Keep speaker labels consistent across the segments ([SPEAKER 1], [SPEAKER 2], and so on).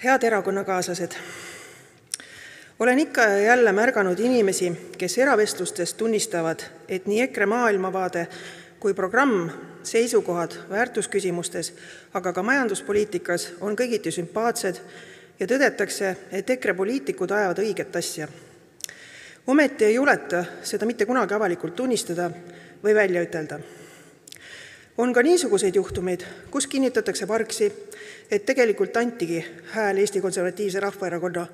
[SPEAKER 1] Head erakonnakaaslased! Olen ikka ja jälle märganud inimesi, kes eravestlustes tunnistavad, et nii EKRE maailmavaade kui programm, seisukohad väärtusküsimustes, aga ka majanduspoliitikas on kõigiti sümpaatsed ja tõdetakse, et EKRE poliitikud ajavad õiget asja. Ometi ei juleta seda mitte kunagi avalikult tunnistada või välja ütelda. On ka niisuguseid juhtumeid, kus kinnitatakse vargsi, et tegelikult antigi hääl Eesti Konservatiivse Rahvaerakonna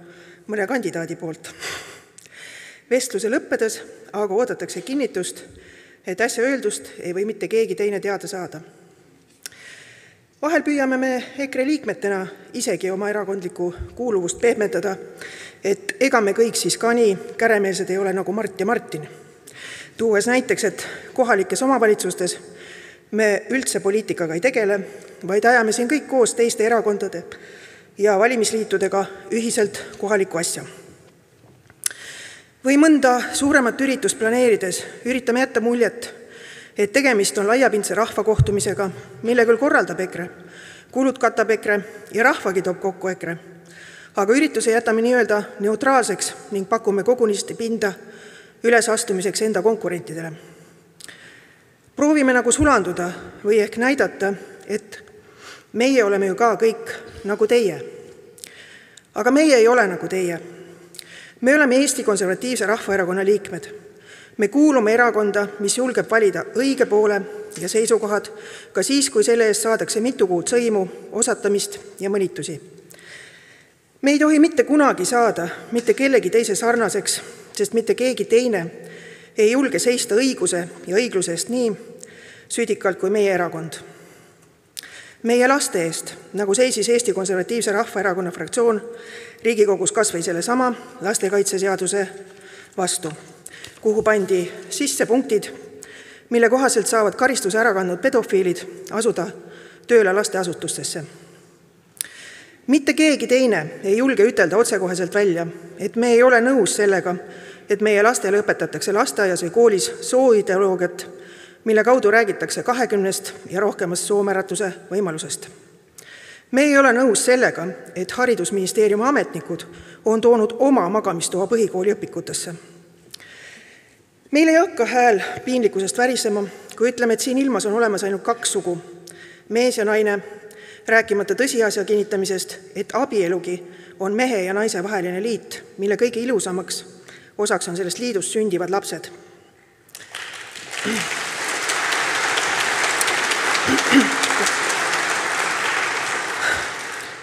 [SPEAKER 1] mõne kandidaadi poolt. Vestluse lõppedes aga oodatakse kinnitust, et äsja öeldust ei või mitte keegi teine teada saada. Vahel püüame me EKRE liikmetena isegi oma erakondlikku kuuluvust pehmendada, et ega me kõik siis ka nii käremeelsed ei ole nagu Mart ja Martin. Tuues näiteks, et kohalikes omavalitsustes me üldse poliitikaga ei tegele, vaid ajame siin kõik koos teiste erakondade ja valimisliitudega ühiselt kohalikku asja. Või mõnda suuremat üritust planeerides üritame jätta muljet, et tegemist on laiapindse rahvakohtumisega, mille küll korraldab EKRE, kulud katab EKRE ja rahvagi toob kokku EKRE. Aga ürituse jätame nii-öelda neutraalseks ning pakume kogunisti pinda ülesastumiseks enda konkurentidele. Proovime nagu sulanduda või ehk näidata, et meie oleme ju ka kõik nagu teie. Aga meie ei ole nagu teie. Me oleme Eesti Konservatiivse Rahvaerakonna liikmed. Me kuulume erakonda, mis julgeb valida õige poole ja seisukohad ka siis, kui selle eest saadakse mitu kuud sõimu, osatamist ja mõnitusi. Me ei tohi mitte kunagi saada mitte kellegi teise sarnaseks, sest mitte keegi teine ei julge seista õiguse ja õigluse eest nii südikalt kui meie erakond. Meie laste eest, nagu seisis Eesti Konservatiivse Rahvaerakonna fraktsioon Riigikogus kas või selle sama lastekaitseseaduse vastu, kuhu pandi sisse punktid, mille kohaselt saavad karistuse ära kandnud pedofiilid asuda tööle lasteasutustesse. Mitte keegi teine ei julge ütelda otsekoheselt välja, et me ei ole nõus sellega, et meie lastele õpetatakse lasteaias või koolis sooideoloogiat, mille kaudu räägitakse 20 ja rohkemast soomäratuse võimalusest. Me ei ole nõus sellega, et haridusministeeriumi ametnikud on toonud oma magamistoa põhikooli õpikutesse. Meil ei hakka hääl piinlikkusest värisema, kui ütleme, et siin ilmas on olemas ainult 2 sugu, mees ja naine, rääkimata tõsiasja kinnitamisest, et abielugi on mehe ja naise vaheline liit, mille kõige ilusamaks osaks on sellest liidust sündivad lapsed.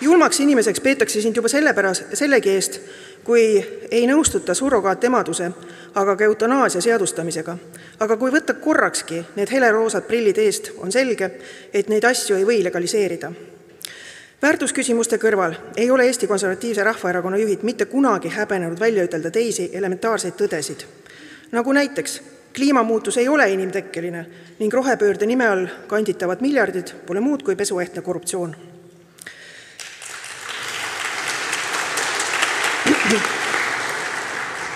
[SPEAKER 1] Julmaks inimeseks peetakse sind juba sellegi eest, kui ei nõustuta surrogaatemaduse, aga ka eutanaasia seadustamisega. Aga kui võtta korrakski need heleroosad prillid eest, on selge, et neid asju ei või legaliseerida. Väärtusküsimuste kõrval ei ole Eesti Konservatiivse Rahvaerakonna juhid mitte kunagi häbenenud välja ütelda teisi elementaarseid tõdesid. Nagu näiteks, kliimamuutus ei ole inimtekkeline ning rohepöörde nime all kanditavad miljardid pole muud kui pesuehtne korruptsioon.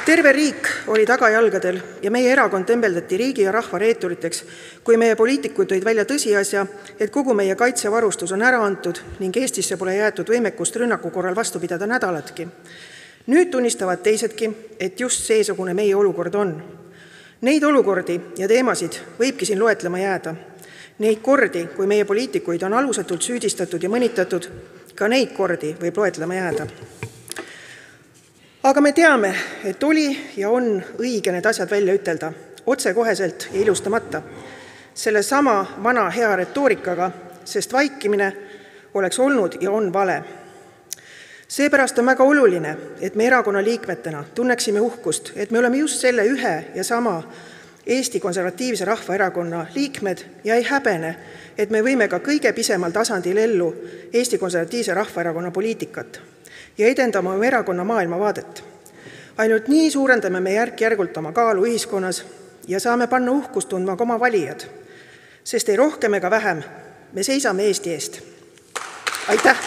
[SPEAKER 1] Terve riik oli tagajalgadel ja meie erakond tembeldati riigi ja rahva reeturiteks, kui meie poliitikud tõid välja tõsiasja, et kogu meie kaitsevarustus on ära antud ning Eestisse pole jäetud võimekust rünnaku korral vastu pidada nädalatki. Nüüd tunnistavad teisedki, et just seesugune meie olukord on. Neid olukordi ja teemasid võibki siin loetlema jääda. Neid kordi, kui meie poliitikuid on alusetult süüdistatud ja mõnitatud, ka neid kordi võib loetlema jääda. Aga me teame, et oli ja on õige need asjad välja ütelda, otsekoheselt ja ilustamata. Selle sama vana hea retoorikaga, sest vaikimine oleks olnud ja on vale. Seepärast on väga oluline, et me erakonna liikmetena tunneksime uhkust, et me oleme just selle ühe ja sama Eesti Konservatiivse Rahvaerakonna liikmed ja ei häbene, et me võime ka kõige pisemal tasandil ellu Eesti Konservatiivse Rahvaerakonna poliitikat ja edendame oma erakonna maailmavaadet. Ainult nii suurendame me järk-järgult oma kaalu ühiskonnas ja saame panna uhkust tundma ka oma valijad, sest ei rohkem ega vähem, me seisame Eesti eest. Aitäh!